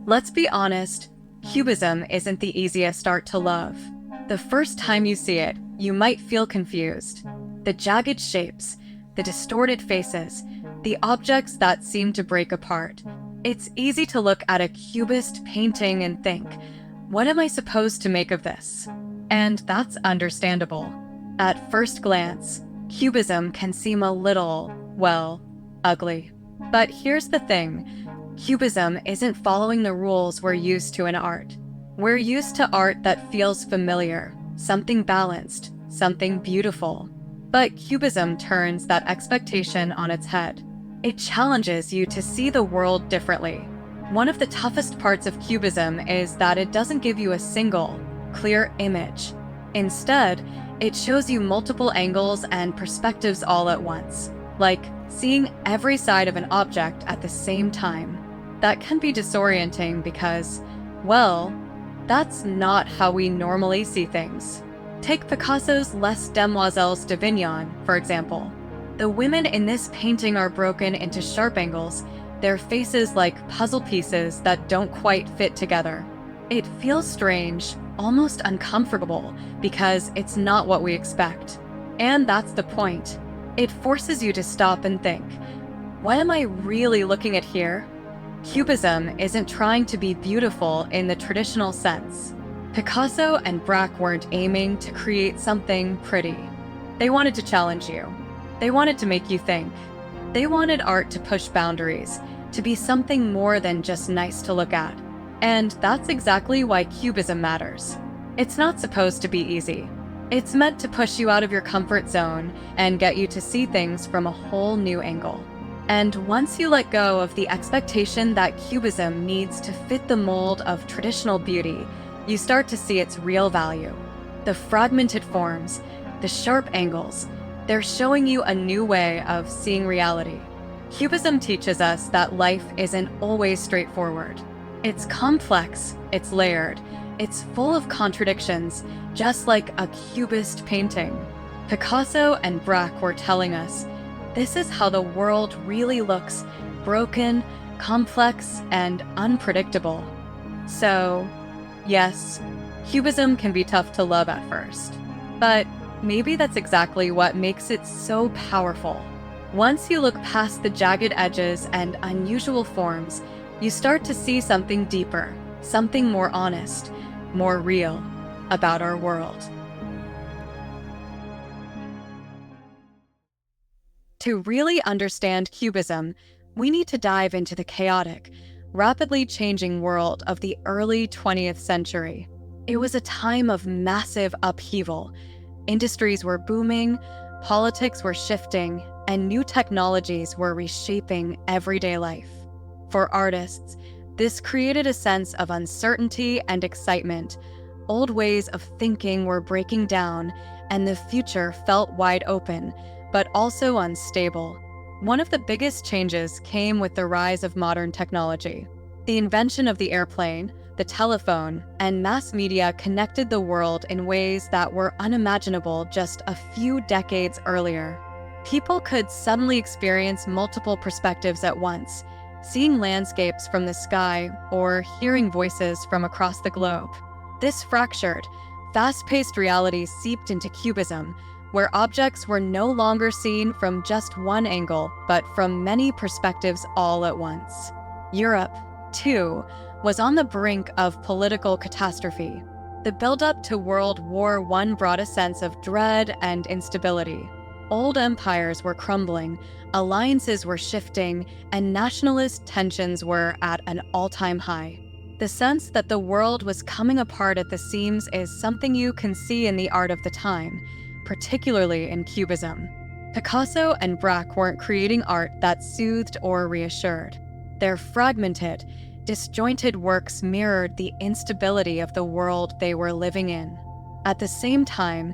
Let's be honest, Cubism isn't the easiest art to love. The first time you see it, you might feel confused. The jagged shapes, the distorted faces, the objects that seem to break apart. It's easy to look at a Cubist painting and think, what am I supposed to make of this? And that's understandable. At first glance, Cubism can seem a little, well, ugly. But here's the thing. Cubism isn't following the rules we're used to in art. We're used to art that feels familiar, something balanced, something beautiful. But Cubism turns that expectation on its head. It challenges you to see the world differently. One of the toughest parts of Cubism is that it doesn't give you a single, clear image. Instead, it shows you multiple angles and perspectives all at once, like seeing every side of an object at the same time. That can be disorienting because, well, that's not how we normally see things. Take Picasso's Les Demoiselles d'Avignon, for example. The women in this painting are broken into sharp angles, their faces like puzzle pieces that don't quite fit together. It feels strange, almost uncomfortable, because it's not what we expect. And that's the point. It forces you to stop and think, what am I really looking at here? Cubism isn't trying to be beautiful in the traditional sense. Picasso and Braque weren't aiming to create something pretty. They wanted to challenge you. They wanted to make you think. They wanted art to push boundaries, to be something more than just nice to look at. And that's exactly why Cubism matters. It's not supposed to be easy. It's meant to push you out of your comfort zone and get you to see things from a whole new angle. And once you let go of the expectation that Cubism needs to fit the mold of traditional beauty, you start to see its real value. The fragmented forms, the sharp angles, they're showing you a new way of seeing reality. Cubism teaches us that life isn't always straightforward. It's complex, it's layered, it's full of contradictions, just like a Cubist painting. Picasso and Braque were telling us, this is how the world really looks, broken, complex, and unpredictable. So, yes, Cubism can be tough to love at first, but maybe that's exactly what makes it so powerful. Once you look past the jagged edges and unusual forms, you start to see something deeper, something more honest, more real about our world. To really understand Cubism, we need to dive into the chaotic, rapidly changing world of the early 20th century. It was a time of massive upheaval. Industries were booming, politics were shifting, and new technologies were reshaping everyday life. For artists, this created a sense of uncertainty and excitement. Old ways of thinking were breaking down, and the future felt wide open, but also unstable. One of the biggest changes came with the rise of modern technology. The invention of the airplane, the telephone, and mass media connected the world in ways that were unimaginable just a few decades earlier. People could suddenly experience multiple perspectives at once, seeing landscapes from the sky or hearing voices from across the globe. This fractured, fast-paced reality seeped into Cubism, where objects were no longer seen from just one angle, but from many perspectives all at once. Europe, too, was on the brink of political catastrophe. The buildup to World War I brought a sense of dread and instability. Old empires were crumbling, alliances were shifting, and nationalist tensions were at an all-time high. The sense that the world was coming apart at the seams is something you can see in the art of the time, particularly in Cubism. Picasso and Braque weren't creating art that soothed or reassured. Their fragmented, disjointed works mirrored the instability of the world they were living in. At the same time,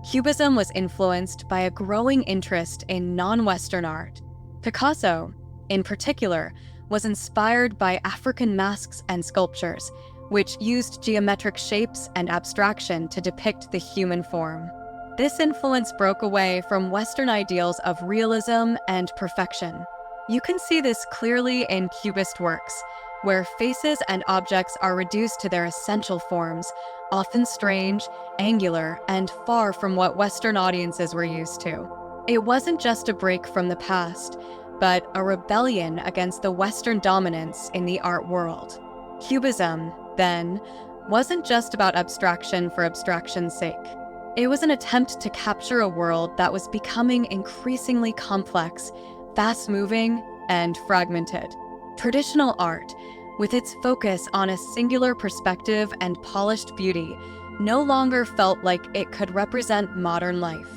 Cubism was influenced by a growing interest in non-Western art. Picasso, in particular, was inspired by African masks and sculptures, which used geometric shapes and abstraction to depict the human form. This influence broke away from Western ideals of realism and perfection. You can see this clearly in Cubist works, where faces and objects are reduced to their essential forms, often strange, angular, and far from what Western audiences were used to. It wasn't just a break from the past, but a rebellion against the Western dominance in the art world. Cubism, then, wasn't just about abstraction for abstraction's sake. It was an attempt to capture a world that was becoming increasingly complex, fast-moving, and fragmented. Traditional art, with its focus on a singular perspective and polished beauty, no longer felt like it could represent modern life.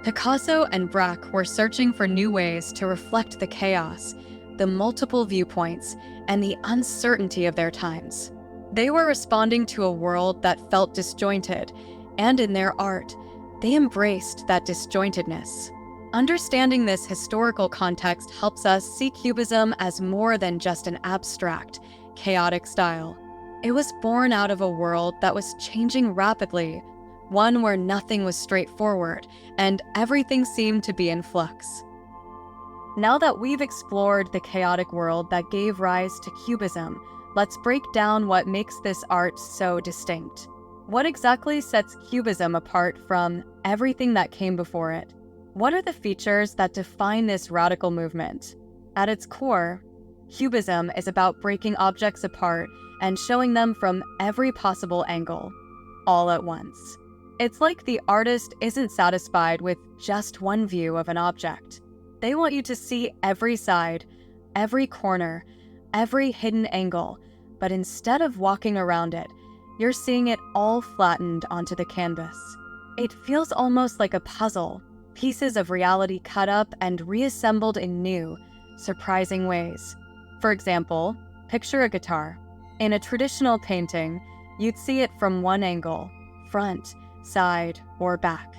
Picasso and Braque were searching for new ways to reflect the chaos, the multiple viewpoints, and the uncertainty of their times. They were responding to a world that felt disjointed, and in their art, they embraced that disjointedness. Understanding this historical context helps us see Cubism as more than just an abstract, chaotic style. It was born out of a world that was changing rapidly, one where nothing was straightforward and everything seemed to be in flux. Now that we've explored the chaotic world that gave rise to Cubism, let's break down what makes this art so distinct. What exactly sets Cubism apart from everything that came before it? What are the features that define this radical movement? At its core, Cubism is about breaking objects apart and showing them from every possible angle, all at once. It's like the artist isn't satisfied with just one view of an object. They want you to see every side, every corner, every hidden angle, but instead of walking around it, you're seeing it all flattened onto the canvas. It feels almost like a puzzle, pieces of reality cut up and reassembled in new, surprising ways. For example, picture a guitar. In a traditional painting, you'd see it from one angle, front, side, or back.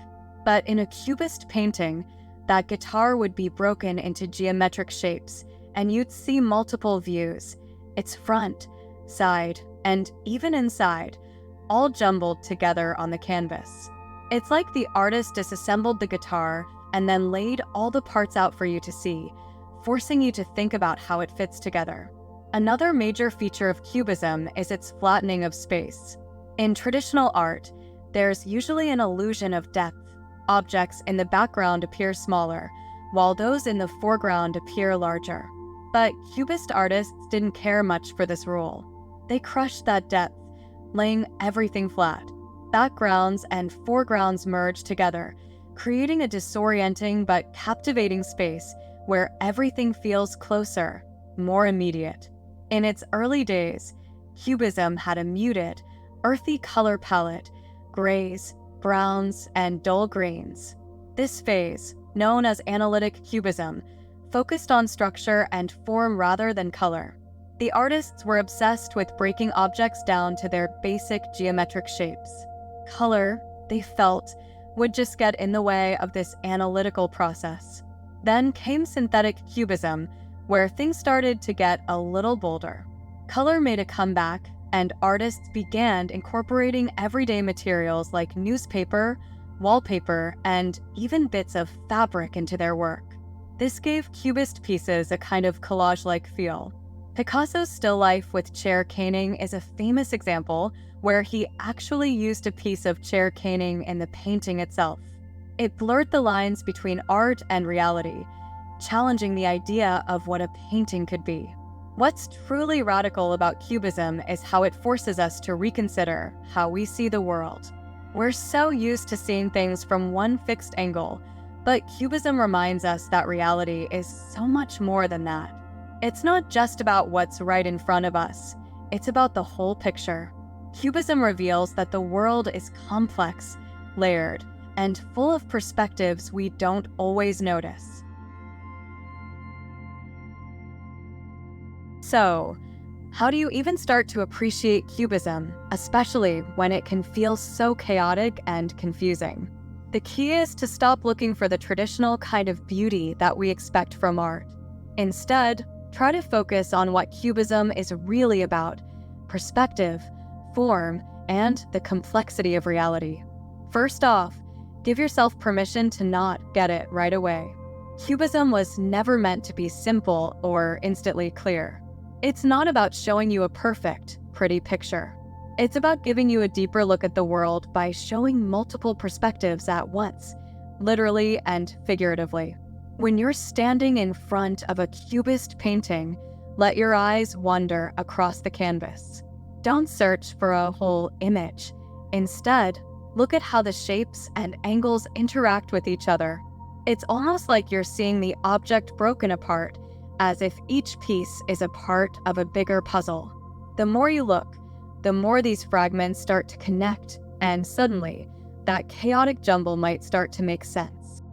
But in a Cubist painting, that guitar would be broken into geometric shapes, and you'd see multiple views, its front, side, and even inside, all jumbled together on the canvas. It's like the artist disassembled the guitar and then laid all the parts out for you to see, forcing you to think about how it fits together. Another major feature of Cubism is its flattening of space. In traditional art, there's usually an illusion of depth. Objects in the background appear smaller, while those in the foreground appear larger. But Cubist artists didn't care much for this rule. They crushed that depth, laying everything flat. Backgrounds and foregrounds merge together, creating a disorienting but captivating space where everything feels closer, more immediate. In its early days, Cubism had a muted, earthy color palette, grays, browns, and dull greens. This phase, known as analytic Cubism, focused on structure and form rather than color. The artists were obsessed with breaking objects down to their basic geometric shapes. Color, they felt, would just get in the way of this analytical process. Then came synthetic Cubism, where things started to get a little bolder. Color made a comeback, and artists began incorporating everyday materials like newspaper, wallpaper, and even bits of fabric into their work. This gave Cubist pieces a kind of collage-like feel. Picasso's still life with chair caning is a famous example where he actually used a piece of chair caning in the painting itself. It blurred the lines between art and reality, challenging the idea of what a painting could be. What's truly radical about Cubism is how it forces us to reconsider how we see the world. We're so used to seeing things from one fixed angle, but Cubism reminds us that reality is so much more than that. It's not just about what's right in front of us, it's about the whole picture. Cubism reveals that the world is complex, layered, and full of perspectives we don't always notice. So, how do you even start to appreciate Cubism, especially when it can feel so chaotic and confusing? The key is to stop looking for the traditional kind of beauty that we expect from art. Instead, try to focus on what Cubism is really about: perspective, form, and the complexity of reality. First off, Give yourself permission to not get it right away. Cubism was never meant to be simple or instantly clear. It's not about showing you a perfect, pretty picture. It's about giving you a deeper look at the world by showing multiple perspectives at once, literally and figuratively. When you're standing in front of a Cubist painting, let your eyes wander across the canvas. Don't search for a whole image. Instead, look at how the shapes and angles interact with each other. It's almost like you're seeing the object broken apart, as if each piece is a part of a bigger puzzle. The more you look, the more these fragments start to connect, and suddenly, that chaotic jumble might start to make sense.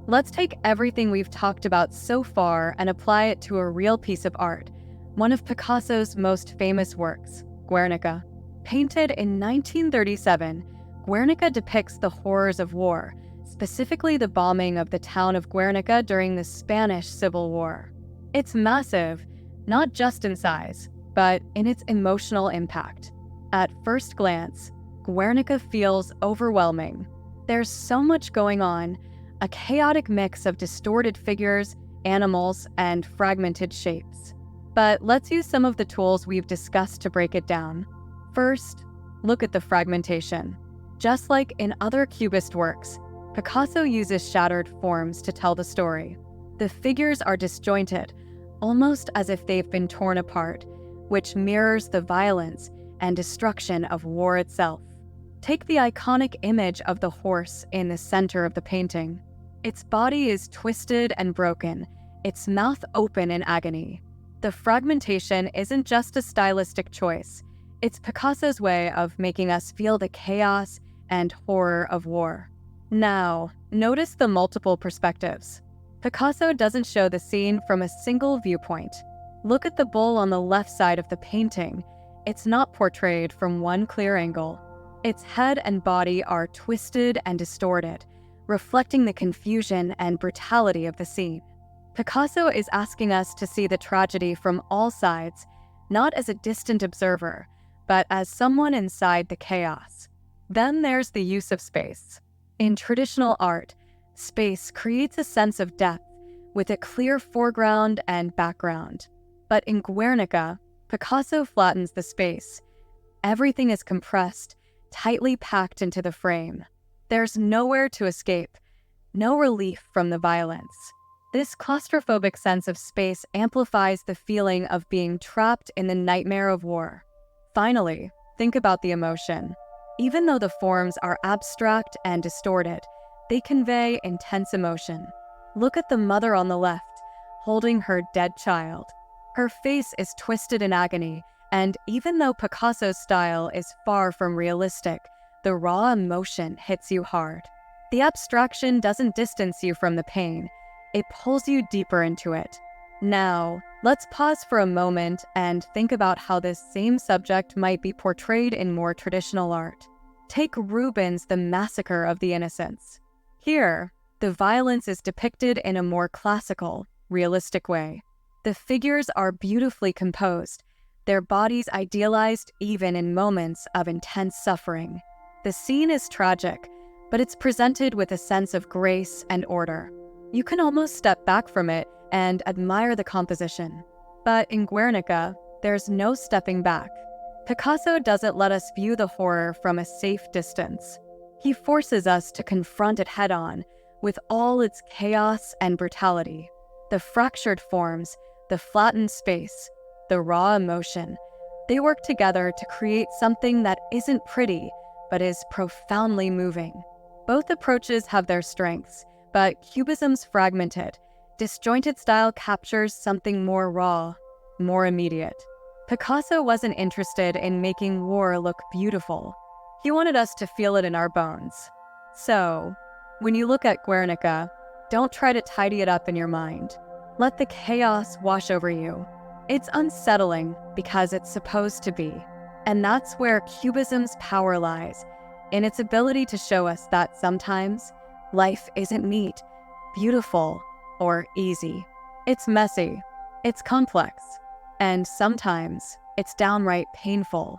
Let's take everything we've talked about so far and apply it to a real piece of art, one of Picasso's most famous works, Guernica. Painted in 1937, Guernica depicts the horrors of war, specifically the bombing of the town of Guernica during the Spanish Civil War. It's massive, not just in size, but in its emotional impact. At first glance, Guernica feels overwhelming. There's so much going on, a chaotic mix of distorted figures, animals, and fragmented shapes. But let's use some of the tools we've discussed to break it down. First, look at the fragmentation. Just like in other Cubist works, Picasso uses shattered forms to tell the story. The figures are disjointed, almost as if they've been torn apart, which mirrors the violence and destruction of war itself. Take the iconic image of the horse in the center of the painting. Its body is twisted and broken, its mouth open in agony. The fragmentation isn't just a stylistic choice. It's Picasso's way of making us feel the chaos and horror of war. Now, notice the multiple perspectives. Picasso doesn't show the scene from a single viewpoint. Look at the bull on the left side of the painting. It's not portrayed from one clear angle. Its head and body are twisted and distorted, reflecting the confusion and brutality of the scene. Picasso is asking us to see the tragedy from all sides, not as a distant observer, but as someone inside the chaos. Then there's the use of space. In traditional art, space creates a sense of depth with a clear foreground and background. But in Guernica, Picasso flattens the space. Everything is compressed, tightly packed into the frame. There's nowhere to escape, no relief from the violence. This claustrophobic sense of space amplifies the feeling of being trapped in the nightmare of war. Finally, think about the emotion. Even though the forms are abstract and distorted, they convey intense emotion. Look at the mother on the left, holding her dead child. Her face is twisted in agony, and even though Picasso's style is far from realistic, the raw emotion hits you hard. The abstraction doesn't distance you from the pain, it pulls you deeper into it. Now, let's pause for a moment and think about how this same subject might be portrayed in more traditional art. Take Rubens' The Massacre of the Innocents. Here, the violence is depicted in a more classical, realistic way. The figures are beautifully composed, their bodies idealized even in moments of intense suffering. The scene is tragic, but it's presented with a sense of grace and order. You can almost step back from it and admire the composition. But in Guernica, there's no stepping back. Picasso doesn't let us view the horror from a safe distance. He forces us to confront it head-on, with all its chaos and brutality. The fractured forms, the flattened space, the raw emotion, they work together to create something that isn't pretty, but is profoundly moving. Both approaches have their strengths, but Cubism's fragmented, disjointed style captures something more raw, more immediate. Picasso wasn't interested in making war look beautiful. He wanted us to feel it in our bones. So, when you look at Guernica, don't try to tidy it up in your mind. Let the chaos wash over you. It's unsettling because it's supposed to be. And that's where Cubism's power lies, in its ability to show us that sometimes life isn't neat, beautiful, or easy. It's messy, it's complex, and sometimes it's downright painful.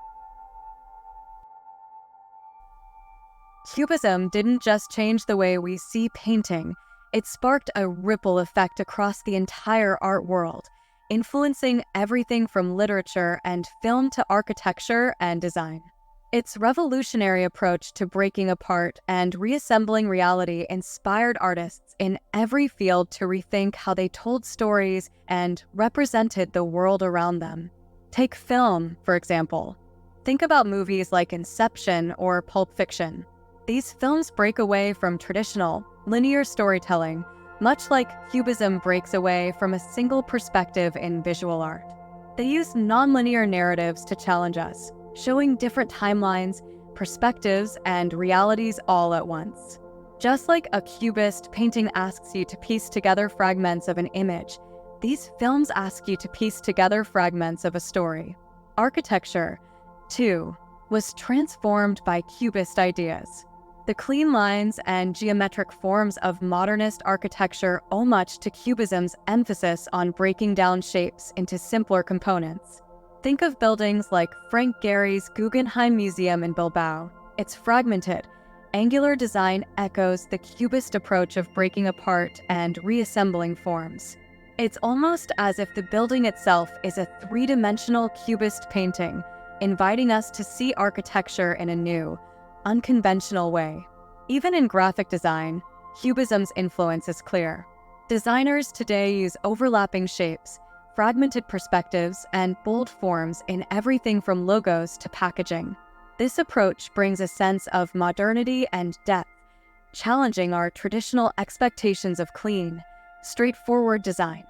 Cubism didn't just change the way we see painting, it sparked a ripple effect across the entire art world, influencing everything from literature and film to architecture and design. Its revolutionary approach to breaking apart and reassembling reality inspired artists in every field to rethink how they told stories and represented the world around them. Take film, for example. Think about movies like Inception or Pulp Fiction. These films break away from traditional, linear storytelling, much like Cubism breaks away from a single perspective in visual art. They use nonlinear narratives to challenge us, showing different timelines, perspectives, and realities all at once. Just like a Cubist painting asks you to piece together fragments of an image, these films ask you to piece together fragments of a story. Architecture, too, was transformed by Cubist ideas. The clean lines and geometric forms of modernist architecture owe much to Cubism's emphasis on breaking down shapes into simpler components. Think of buildings like Frank Gehry's Guggenheim Museum in Bilbao. Its fragmented, angular design echoes the Cubist approach of breaking apart and reassembling forms. It's almost as if the building itself is a three-dimensional Cubist painting, inviting us to see architecture in a new, unconventional way. Even in graphic design, Cubism's influence is clear. Designers today use overlapping shapes, fragmented perspectives, and bold forms in everything from logos to packaging. This approach brings a sense of modernity and depth, challenging our traditional expectations of clean, straightforward design.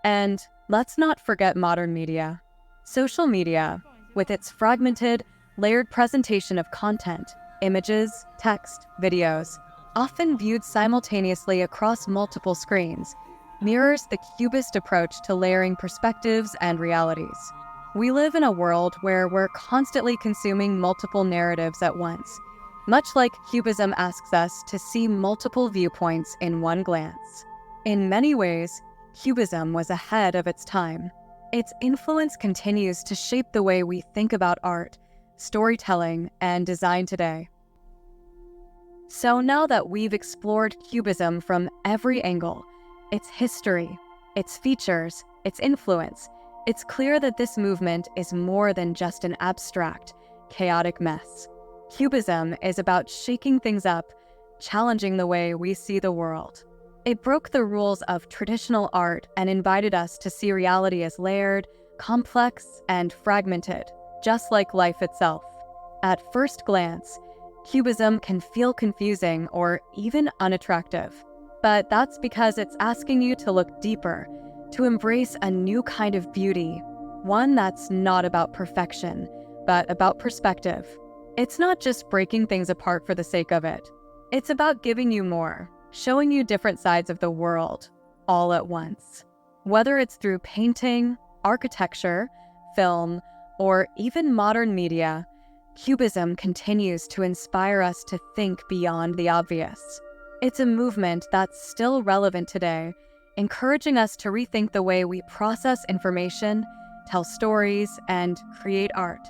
And let's not forget modern media. Social media, with its fragmented, layered presentation of content, images, text, videos, often viewed simultaneously across multiple screens, mirrors the Cubist approach to layering perspectives and realities. We live in a world where we're constantly consuming multiple narratives at once, much like Cubism asks us to see multiple viewpoints in one glance. In many ways, Cubism was ahead of its time. Its influence continues to shape the way we think about art, storytelling, and design today. So now that we've explored Cubism from every angle, its history, its features, its influence, it's clear that this movement is more than just an abstract, chaotic mess. Cubism is about shaking things up, challenging the way we see the world. It broke the rules of traditional art and invited us to see reality as layered, complex, and fragmented, just like life itself. At first glance, Cubism can feel confusing or even unattractive. But that's because it's asking you to look deeper, to embrace a new kind of beauty, one that's not about perfection, but about perspective. It's not just breaking things apart for the sake of it. It's about giving you more, showing you different sides of the world, all at once. Whether it's through painting, architecture, film, or even modern media, Cubism continues to inspire us to think beyond the obvious. It's a movement that's still relevant today, encouraging us to rethink the way we process information, tell stories, and create art.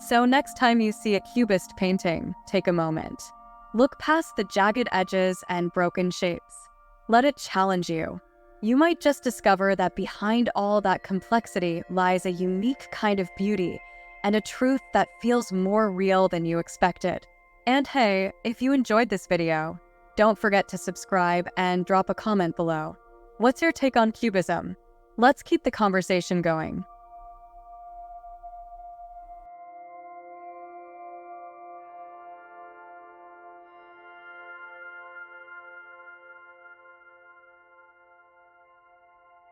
So next time you see a Cubist painting, take a moment. Look past the jagged edges and broken shapes. Let it challenge you. You might just discover that behind all that complexity lies a unique kind of beauty and a truth that feels more real than you expected. And hey, if you enjoyed this video, don't forget to subscribe and drop a comment below. What's your take on Cubism? Let's keep the conversation going.